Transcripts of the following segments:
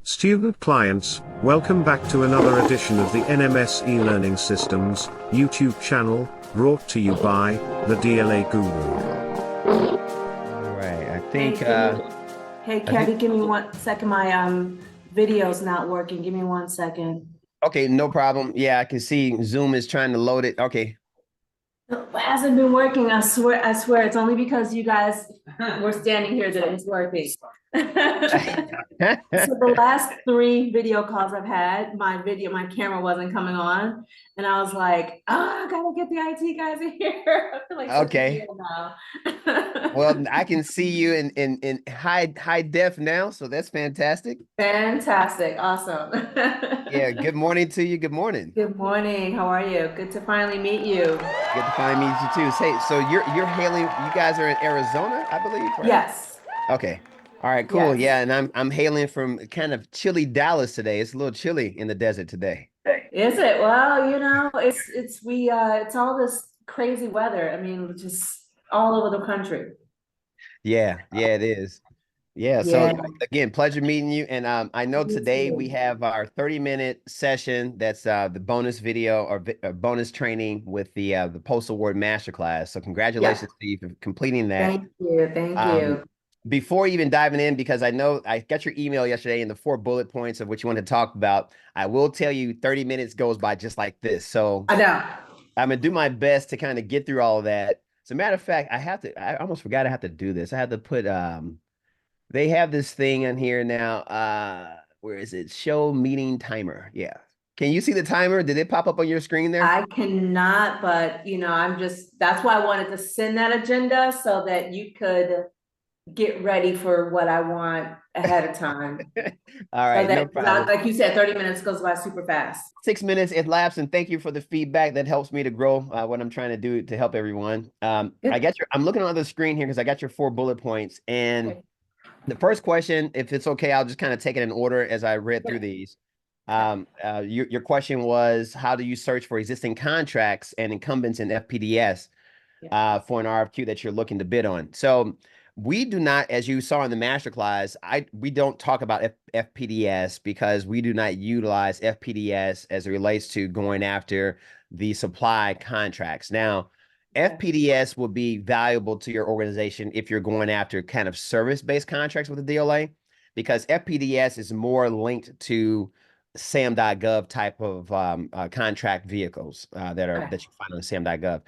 Student clients, welcome back to another edition of the NMS e-learning systems YouTube channel, brought to you by the DLA Guru. All right, I think. Hey, Kevin, give me 1 second. My video's not working. Give me 1 second. Okay, no problem. Yeah, I can see Zoom is trying to load it. Okay. It hasn't been working. I swear it's only because you guys were standing here that it's working. So the last 3 video calls I've had, my camera wasn't coming on, and I was like, oh, I gotta get the IT guys in here. I feel like Okay. Well, I can see you in high def now, so that's fantastic. Fantastic, awesome. Yeah, good morning to you. Good morning. Good morning. How are you? Good to finally meet you. Good to finally meet you too. Say, so you're hailing. You guys are in Arizona, I believe, right? Yes. Okay. All right, cool. Yes. Yeah, and I'm hailing from kind of chilly Dallas today. It's a little chilly in the desert today. Is it? Well, you know, it's all this crazy weather. I mean, just all over the country. Yeah, it is. Yeah, so Yeah. again, pleasure meeting you. And I know Me today too. we have our 30-minute session. That's the bonus video or bonus training with the Post Award Masterclass. So congratulations to you for completing that. Thank you. Thank you. Before even diving in, because I know I got your email yesterday and the 4 bullet points of what you want to talk about, I will tell you 30 minutes goes by just like this. So I know. I'm gonna do my best to kind of get through all of that. As a matter of fact, I almost forgot I have to do this. I had to put they have this thing on here now. Where is it? Show meeting timer. Yeah. Can you see the timer? Did it pop up on your screen there? I cannot, but you know, that's why I wanted to send that agenda so that you could get ready for what I want ahead of time. All right, So no problem. like you said, 30 minutes goes by super fast. 6 minutes elapsed, and thank you for the feedback. That helps me to grow what I'm trying to do to help everyone. I'm looking on the screen here because I got your 4 bullet points. And the first question, if it's okay, I'll just kind of take it in order as I read through these. Your question was, how do you search for existing contracts and incumbents in FPDS for an RFQ that you're looking to bid on? So we do not, as you saw in the masterclass, we don't talk about FPDS because we do not utilize FPDS as it relates to going after the supply contracts. Now, FPDS will be valuable to your organization if you're going after kind of service-based contracts with the DLA, because FPDS is more linked to SAM.gov type of contract vehicles that you find on SAM.gov.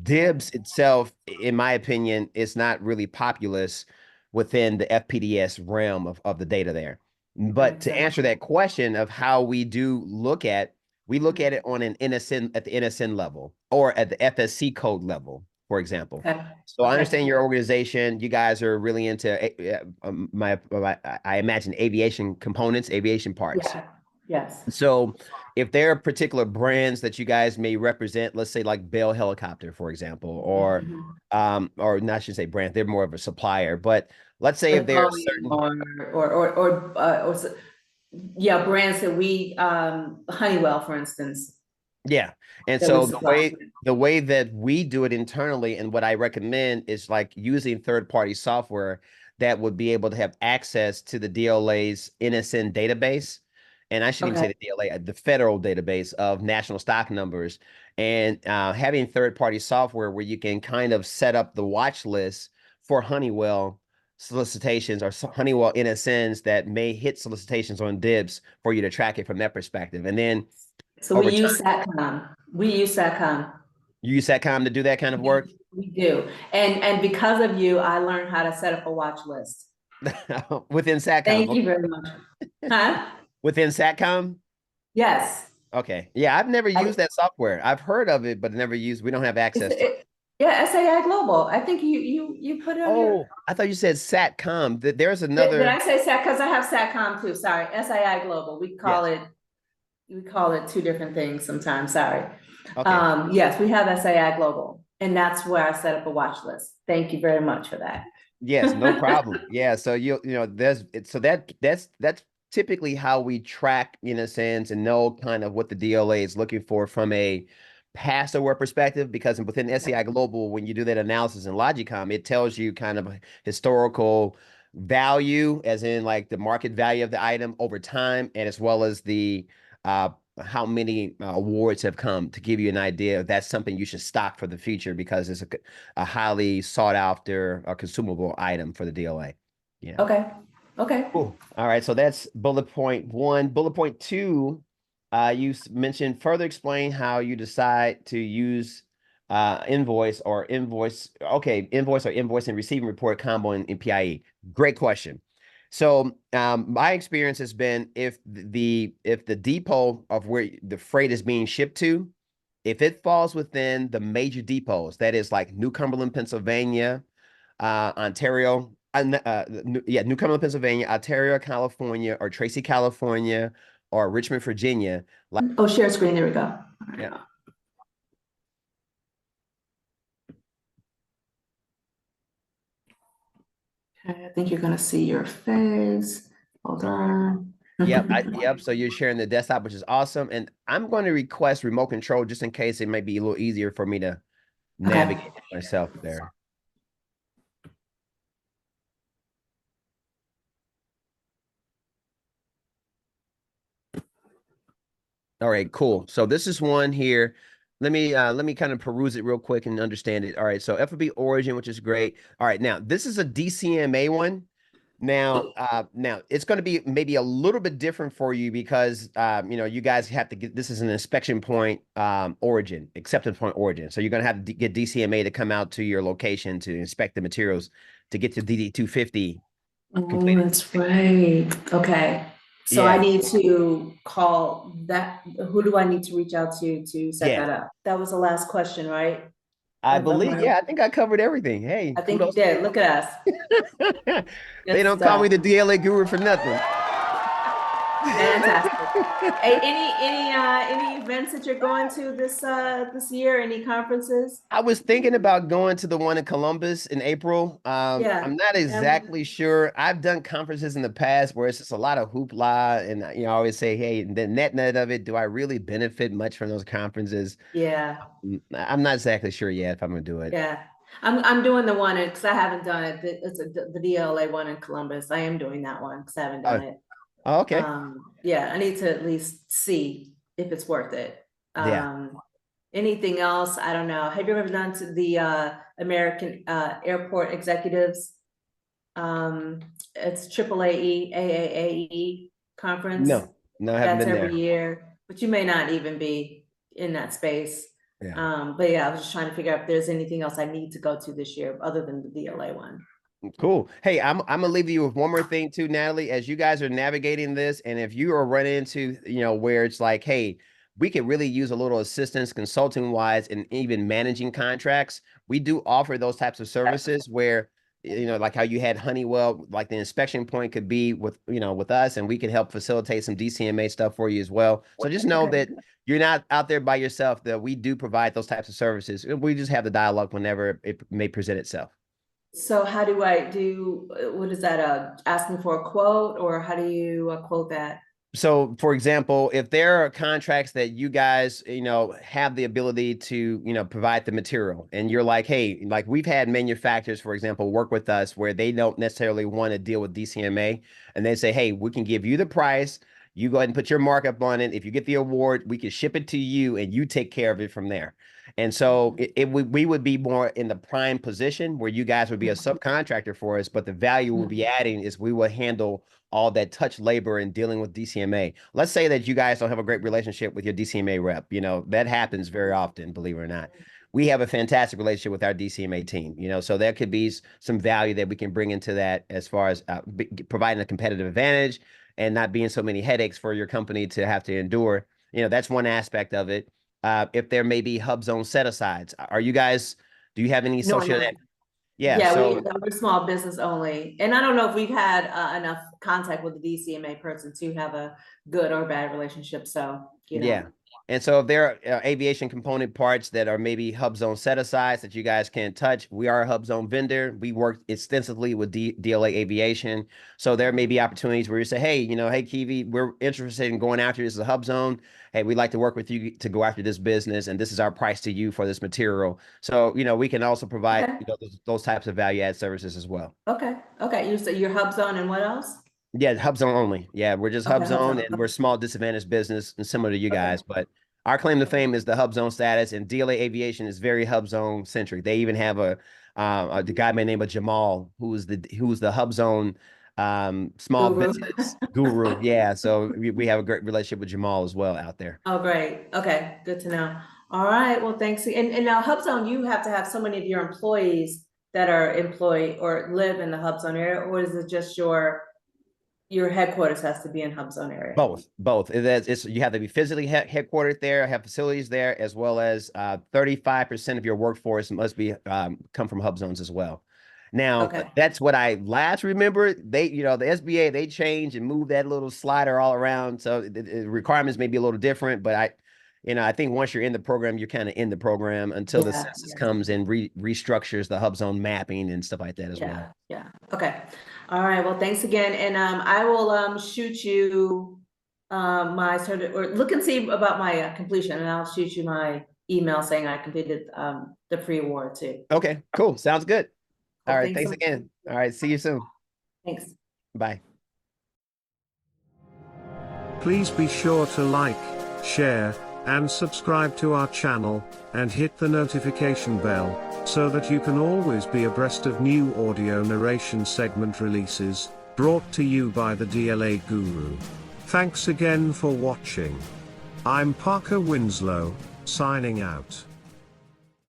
DIBBS itself, in my opinion, is not really populous within the FPDS realm of the data there. But to answer that question of how we look at it on an NSN at the NSN level or at the FSC code level, for example. So I understand your organization. You guys are really into I imagine aviation components, aviation parts. Yeah. Yes. So if there are particular brands that you guys may represent, let's say like Bell Helicopter, for example, or not, I should say brand, they're more of a supplier, but let's say if there are certain brands that we Honeywell, for instance. Yeah. And so the way that we do it internally, and what I recommend is like using third-party software that would be able to have access to the DLA's NSN database. And I shouldn't even say the DLA, the federal database of national stock numbers, and having third-party software where you can kind of set up the watch list for Honeywell solicitations or Honeywell NSNs that may hit solicitations on DIBBS for you to track it from that perspective. And then we use SATCOM. You use SATCOM to do that kind of work? We do. And because of you, I learned how to set up a watch list. Within SATCOM. Thank you very much. Huh? Within SATCOM? Yes. Okay. Yeah, I've never used that software. I've heard of it, but never used. We don't have access to it. Yeah, SAI Global. I think you put it on your... I thought you said SATCOM. There's another... Did I say SAT? Because I have SATCOM too. Sorry. SAI Global. We call it 2 different things sometimes. Sorry. Okay. Yes, we have SAI Global. And that's where I set up a watch list. Thank you very much for that. Yes, no problem. Yeah. So that's typically how we track, in a sense, and know kind of what the DLA is looking for from a past aware perspective, because within SAI Global, when you do that analysis in Logicom, it tells you kind of historical value, as in like the market value of the item over time, and as well as the how many awards have come, to give you an idea if that's something you should stock for the future, because it's a highly sought after or consumable item for the DLA. Yeah. Okay. Okay. Cool. All right. So that's bullet point 1. Bullet point 2, you mentioned further explain how you decide to use invoice or invoice and receiving report combo in PIE. Great question. So my experience has been if the depot of where the freight is being shipped to, if it falls within the major depots, that is like New Cumberland, Pennsylvania, Ontario, New Cumberland, Pennsylvania, Ontario, California, or Tracy, California, or Richmond, Virginia. Oh, share screen. There we go. Yeah. Okay, I think you're gonna see your face. Hold on. Yep. So you're sharing the desktop, which is awesome. And I'm going to request remote control just in case it may be a little easier for me to navigate myself there. All right, cool. So this is one here. Let me kind of peruse it real quick and understand it. All right, so FOB origin, which is great. All right, now this is a DCMA one. Now, now it's going to be maybe a little bit different for you because you know, you guys have to get, this is an inspection point origin, acceptance point origin. So you're going to have to get DCMA to come out to your location to inspect the materials to get to DD 250. Oh, that's right. Okay. So I need to call that. Who do I need to reach out to set that up? That was the last question, right? I believe, yeah, I think I covered everything. Hey, I think you did. Look at us. They don't call me the DLA guru for nothing. Fantastic. Hey, any events that you're going to this year? Any conferences? I was thinking about going to the one in Columbus in April. I'm not exactly sure. I've done conferences in the past where it's just a lot of hoopla, and you know, I always say, hey, the net of it, do I really benefit much from those conferences? Yeah. I'm not exactly sure yet if I'm gonna do it. Yeah. I'm doing the one because I haven't done it. It's the DLA one in Columbus. I am doing that one because I haven't done it. Oh, okay. Yeah, I need to at least see if it's worth it. Anything else? I don't know. Have you ever done to the American Airport Executives? It's AAAE, AAAE conference. No, I haven't been there. That's every year, but you may not even be in that space. But yeah, I was just trying to figure out if there's anything else I need to go to this year other than the DLA one. Cool. Hey, I'm gonna leave you with one more thing too, Natalie, as you guys are navigating this. And if you are running into, you know, where it's like, hey, we could really use a little assistance consulting wise and even managing contracts. We do offer those types of services where, you know, like how you had Honeywell, like the inspection point could be with, you know, with us, and we could help facilitate some DCMA stuff for you as well. So just know that you're not out there by yourself, that we do provide those types of services. We just have the dialogue whenever it may present itself. So how do I do, what is that, asking for a quote, or how do you quote that? So for example, if there are contracts that you guys, you know, have the ability to, you know, provide the material, and you're like, hey, like we've had manufacturers, for example, work with us where they don't necessarily want to deal with DCMA, and they say, hey, we can give you the price. You go ahead and put your markup on it. If you get the award, we can ship it to you and you take care of it from there. And so we would be more in the prime position where you guys would be a subcontractor for us, but the value we'll be adding is we will handle all that touch labor and dealing with DCMA. Let's say that you guys don't have a great relationship with your DCMA rep. You know, that happens very often, believe it or not. We have a fantastic relationship with our DCMA team, you know, so there could be some value that we can bring into that as far as providing a competitive advantage and not being so many headaches for your company to have to endure. You know, that's one aspect of it. If there may be HUBZone set-asides, are you guys, do you have any social? Yeah, so we're small business only. And I don't know if we've had enough contact with the DCMA person to have a good or bad relationship. So, you know. And so if there are aviation component parts that are maybe HUBZone set-asides that you guys can't touch, we are a HUBZone vendor. We work extensively with DLA Aviation. So there may be opportunities where you say, hey, hey, Kiwi, we're interested in going after this as a HUBZone. Hey, we'd like to work with you to go after this business, and this is our price to you for this material. So, we can also provide those types of value-add services as well. Okay. You said your HUBZone and what else? Yeah, HUBZone only. Yeah, we're just HUBZone, HUBZone. and we're a small disadvantaged business and similar to you guys. But our claim to fame is the HUBZone status, and DLA Aviation is very HUBZone centric. They even have the guy by the name of Jamal, who's the HUBZone small business guru. Yeah, so we have a great relationship with Jamal as well out there. Oh, great. Okay, good to know. All right. Well, thanks. And now HUBZone, you have to have so many of your employees that are employed or live in the HUBZone area, or is it just your headquarters has to be in HUBZone area? Both. You have to be physically headquartered there, have facilities there, as well as 35% of your workforce must be come from HUBZones as well. Now, that's what I last remember. They, the SBA, they changed and moved that little slider all around. So the requirements may be a little different, but I think once you're in the program, you're kind of in the program until the census comes and restructures the HUBZone mapping and stuff like that as well. Yeah. Okay. All right. Well, thanks again. And I will shoot you my or look and see about my completion, and I'll shoot you my email saying I completed the pre-award too. Okay, cool. Sounds good. All right. Thanks again. All right. See you soon. Thanks. Bye. Please be sure to like, share, and subscribe to our channel, and hit the notification bell, so that you can always be abreast of new audio narration segment releases, brought to you by the DLA Guru. Thanks again for watching. I'm Parker Winslow, signing out.